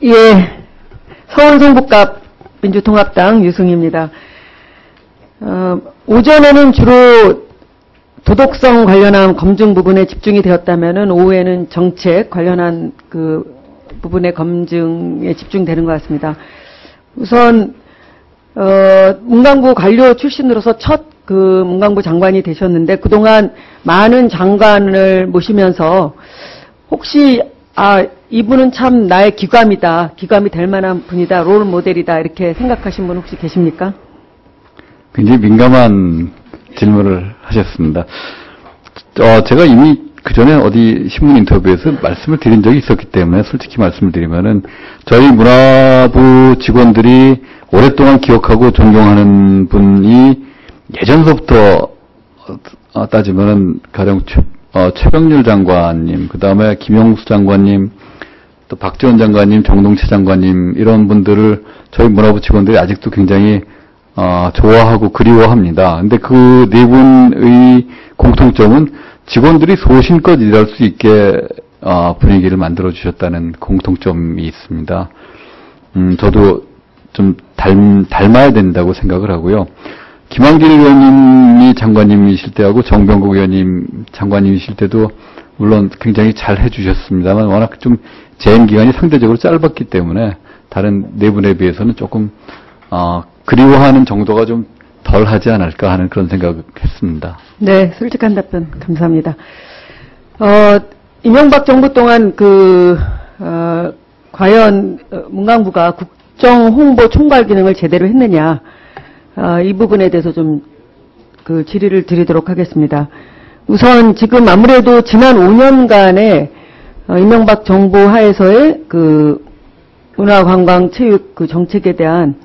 예, 서울 성북갑 민주통합당 유승희입니다. 오전에는 주로 도덕성 관련한 검증 부분에 집중이 되었다면은 오후에는 정책 관련한 그 부분의 검증에 집중되는 것 같습니다. 우선 문광부 관료 출신으로서 첫 그 문광부 장관이 되셨는데 그동안 많은 장관을 모시면서 혹시 이분은 참 나의 기감이다, 기감이 될 만한 분이다, 롤 모델이다 이렇게 생각하신 분 혹시 계십니까? 굉장히 민감한 질문을 하셨습니다. 제가 이미 그 전에 어디 신문 인터뷰에서 말씀을 드린 적이 있었기 때문에 솔직히 말씀을 드리면은 저희 문화부 직원들이 오랫동안 기억하고 존경하는 분이 예전서부터 따지면은 가령 최병률 장관님, 그 다음에 김영수 장관님, 또 박지원 장관님, 정동채 장관님 이런 분들을 저희 문화부 직원들이 아직도 굉장히 좋아하고 그리워합니다. 근데 그 네 분의 공통점은 직원들이 소신껏 일할 수 있게 분위기를 만들어 주셨다는 공통점이 있습니다. 저도 좀 닮아야 된다고 생각을 하고요. 김한길 의원님이 장관님이실 때하고 정병국 의원님 장관님이실 때도 물론 굉장히 잘 해주셨습니다만 워낙 좀 재임 기간이 상대적으로 짧았기 때문에 다른 네 분에 비해서는 조금 그리워하는 정도가 좀 덜하지 않을까 하는 그런 생각을 했습니다. 네, 솔직한 답변 감사합니다. 이명박 정부 동안 과연 문광부가 국정 홍보 총괄 기능을 제대로 했느냐, 이 부분에 대해서 좀 질의를 드리도록 하겠습니다. 우선 지금 아무래도 지난 5년간의 이명박 정부 하에서의 문화관광체육 정책에 대한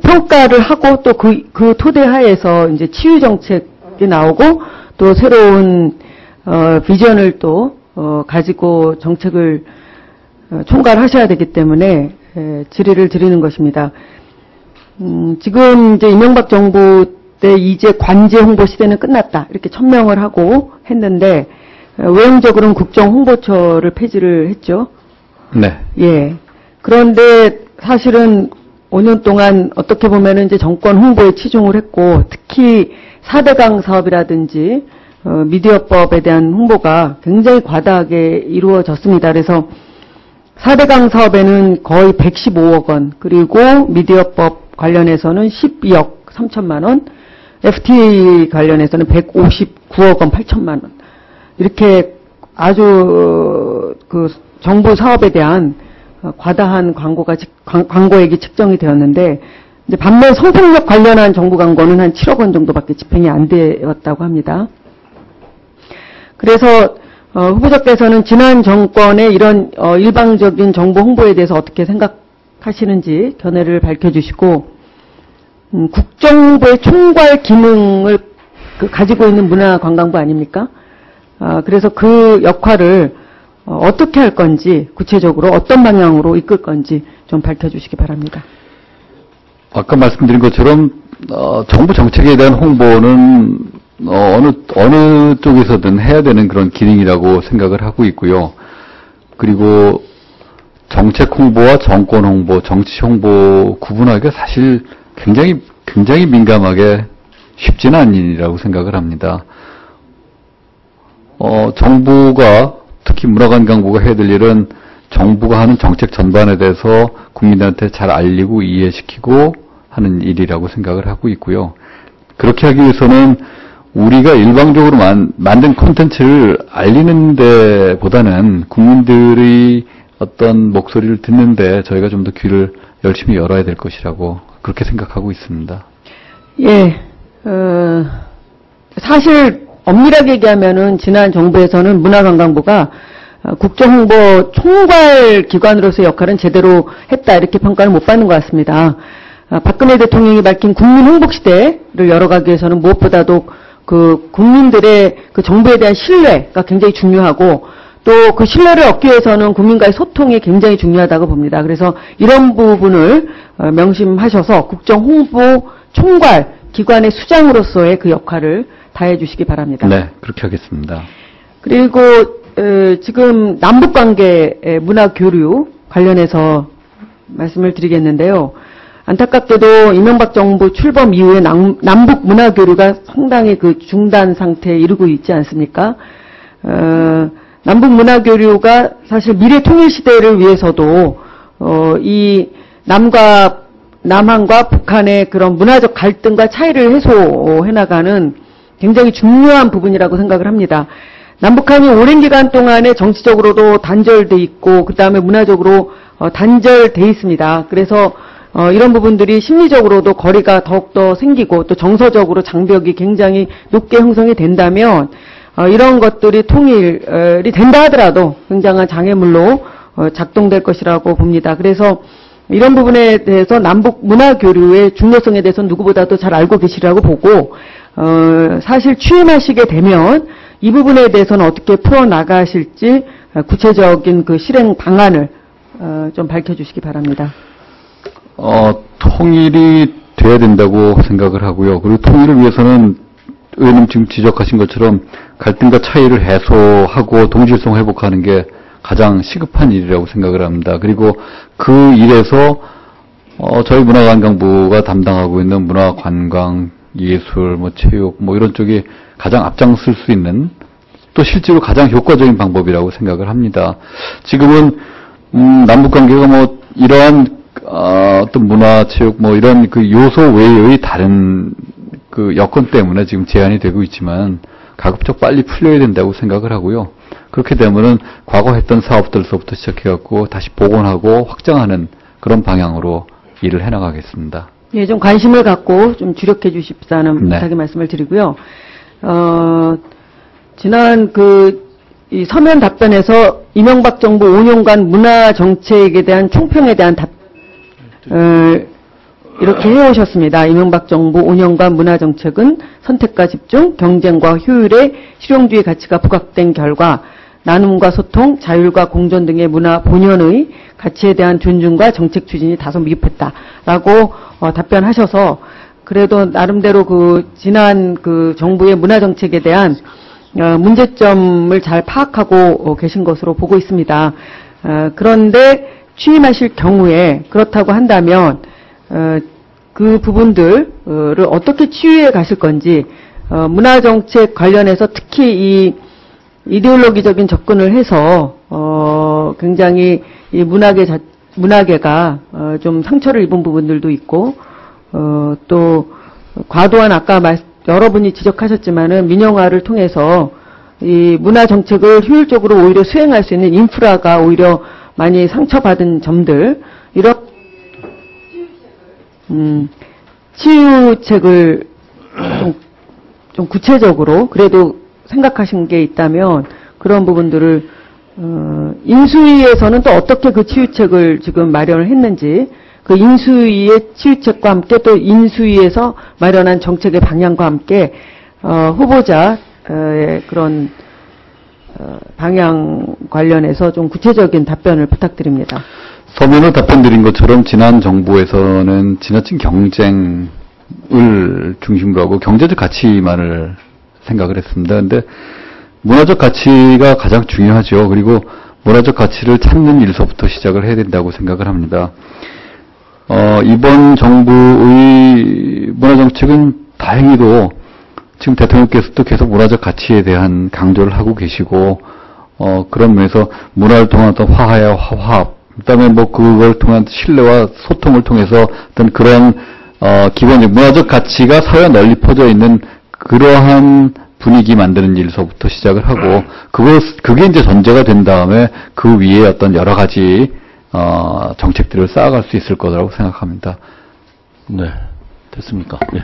평가를 하고 또 그 토대 하에서 이제 치유 정책이 나오고 또 새로운 비전을 또 가지고 정책을 총괄하셔야 되기 때문에 질의를 드리는 것입니다. 지금 이제 이명박 정부 때 이제 관제 홍보 시대는 끝났다 이렇게 천명을 하고 했는데 외형적으로는 국정 홍보처를 폐지를 했죠. 네. 예. 그런데 사실은 5년 동안 어떻게 보면은 이제 정권 홍보에 치중을 했고 특히 4대강 사업이라든지 미디어법에 대한 홍보가 굉장히 과다하게 이루어졌습니다. 그래서 4대강 사업에는 거의 115억 원, 그리고 미디어법 관련해서는 12억 3천만 원, FTA 관련해서는 159억 원 8천만 원. 이렇게 아주 정부 사업에 대한 과다한 광고액이 측정이 되었는데, 이제 반면 성폭력 관련한 정부 광고는 한 7억 원 정도밖에 집행이 안 되었다고 합니다. 그래서 후보자께서는 지난 정권의 이런 일방적인 정보 홍보에 대해서 어떻게 생각하시는지 견해를 밝혀주시고, 국정홍보의 총괄 기능을 가지고 있는 문화관광부 아닙니까? 그래서 그 역할을 어떻게 할 건지, 구체적으로 어떤 방향으로 이끌 건지 좀 밝혀주시기 바랍니다. 아까 말씀드린 것처럼 정부 정책에 대한 홍보는 어느 쪽에서든 해야 되는 그런 기능이라고 생각을 하고 있고요. 그리고 정책 홍보와 정권 홍보, 정치 홍보 구분하기가 사실 굉장히 민감하게 쉽지는 않은 일이라고 생각을 합니다. 정부가 특히 문화관광부가 해야 될 일은 정부가 하는 정책 전반에 대해서 국민들한테 잘 알리고 이해시키고 하는 일이라고 생각을 하고 있고요. 그렇게 하기 위해서는 우리가 일방적으로 만든 콘텐츠를 알리는 데보다는 국민들의 어떤 목소리를 듣는데 저희가 좀 더 귀를 열심히 열어야 될 것이라고 그렇게 생각하고 있습니다. 예, 사실 엄밀하게 얘기하면은 지난 정부에서는 문화관광부가 국정홍보 총괄 기관으로서의 역할은 제대로 했다 이렇게 평가를 못 받는 것 같습니다. 박근혜 대통령이 밝힌 국민홍복시대를 열어가기 위해서는 무엇보다도 국민들의 정부에 대한 신뢰가 굉장히 중요하고 또 그 신뢰를 얻기 위해서는 국민과의 소통이 굉장히 중요하다고 봅니다. 그래서 이런 부분을 명심하셔서 국정홍보 총괄 기관의 수장으로서의 그 역할을 다해 주시기 바랍니다. 네, 그렇게 하겠습니다. 그리고 지금 남북관계 문화 교류 관련해서 말씀을 드리겠는데요. 안타깝게도 이명박 정부 출범 이후에 남북 문화 교류가 상당히 그 중단 상태에 이르고 있지 않습니까? 남북 문화 교류가 사실 미래 통일 시대를 위해서도 이 남한과 북한의 그런 문화적 갈등과 차이를 해소해 나가는 굉장히 중요한 부분이라고 생각을 합니다. 남북한이 오랜 기간 동안에 정치적으로도 단절돼 있고 그 다음에 문화적으로 단절돼 있습니다. 그래서 이런 부분들이 심리적으로도 거리가 더욱더 생기고 또 정서적으로 장벽이 굉장히 높게 형성이 된다면 이런 것들이 통일이 된다 하더라도 굉장한 장애물로 작동될 것이라고 봅니다. 그래서 이런 부분에 대해서 남북 문화 교류의 중요성에 대해서 누구보다도 잘 알고 계시라고 보고 사실 취임하시게 되면 이 부분에 대해서는 어떻게 풀어나가실지 구체적인 그 실행 방안을 좀 밝혀주시기 바랍니다. 통일이 돼야 된다고 생각을 하고요. 그리고 통일을 위해서는 의원님 지금 지적하신 것처럼 갈등과 차이를 해소하고 동질성 회복하는 게 가장 시급한 일이라고 생각을 합니다. 그리고 그 일에서 저희 문화관광부가 담당하고 있는 문화관광, 예술, 체육, 이런 쪽이 가장 앞장설 수 있는 또 실제로 가장 효과적인 방법이라고 생각을 합니다. 지금은 남북관계가 이러한 어떤 문화, 체육, 이런 그 요소 외의 다른 그 여건 때문에 지금 제한이 되고 있지만 가급적 빨리 풀려야 된다고 생각을 하고요. 그렇게 되면은 과거 했던 사업들서부터 시작해갖고 다시 복원하고 확장하는 그런 방향으로 일을 해나가겠습니다. 예, 좀 관심을 갖고 좀 주력해 주십사는 부탁의 말씀을 드리고요. 지난 이 서면 답변에서 이명박 정부 5년간 문화 정책에 대한 총평에 대한 이렇게 해오셨습니다. 이명박 정부 5년간 문화 정책은 선택과 집중, 경쟁과 효율의 실용주의 가치가 부각된 결과 나눔과 소통, 자율과 공존 등의 문화 본연의 가치에 대한 존중과 정책 추진이 다소 미흡했다라고 답변하셔서 그래도 나름대로 지난 정부의 문화 정책에 대한 문제점을 잘 파악하고 계신 것으로 보고 있습니다. 그런데 취임하실 경우에 그렇다고 한다면 그 부분들을 어떻게 치유해 가실 건지 문화정책 관련해서 특히 이 이데올로기적인 접근을 해서 굉장히 이 문화계가 좀 상처를 입은 부분들도 있고 또 과도한 아까 여러분이 지적하셨지만은 민영화를 통해서 이 문화정책을 효율적으로 오히려 수행할 수 있는 인프라가 오히려 많이 상처받은 점들 이런 치유책을 좀 구체적으로 그래도 생각하신 게 있다면 그런 부분들을 인수위에서는 또 어떻게 그 치유책을 지금 마련을 했는지 그 인수위의 치유책과 함께 또 인수위에서 마련한 정책의 방향과 함께 후보자의 그런 방향 관련해서 좀 구체적인 답변을 부탁드립니다. 서면으로 답변드린 것처럼 지난 정부에서는 지나친 경쟁을 중심으로 하고 경제적 가치만을 생각을 했습니다. 근데 문화적 가치가 가장 중요하죠. 그리고 문화적 가치를 찾는 일서부터 시작을 해야 된다고 생각을 합니다. 이번 정부의 문화정책은 다행히도 지금 대통령께서도 계속 문화적 가치에 대한 강조를 하고 계시고, 그런 면에서 문화를 통한 어떤 화해와 화합, 그 다음에 그걸 통한 신뢰와 소통을 통해서 어떤 그런, 기본적 문화적 가치가 사회에 널리 퍼져 있는 그러한 분위기 만드는 일서부터 시작을 하고, 그게 이제 전제가 된 다음에 그 위에 어떤 여러 가지, 정책들을 쌓아갈 수 있을 거라고 생각합니다. 네. 됐습니까? 네.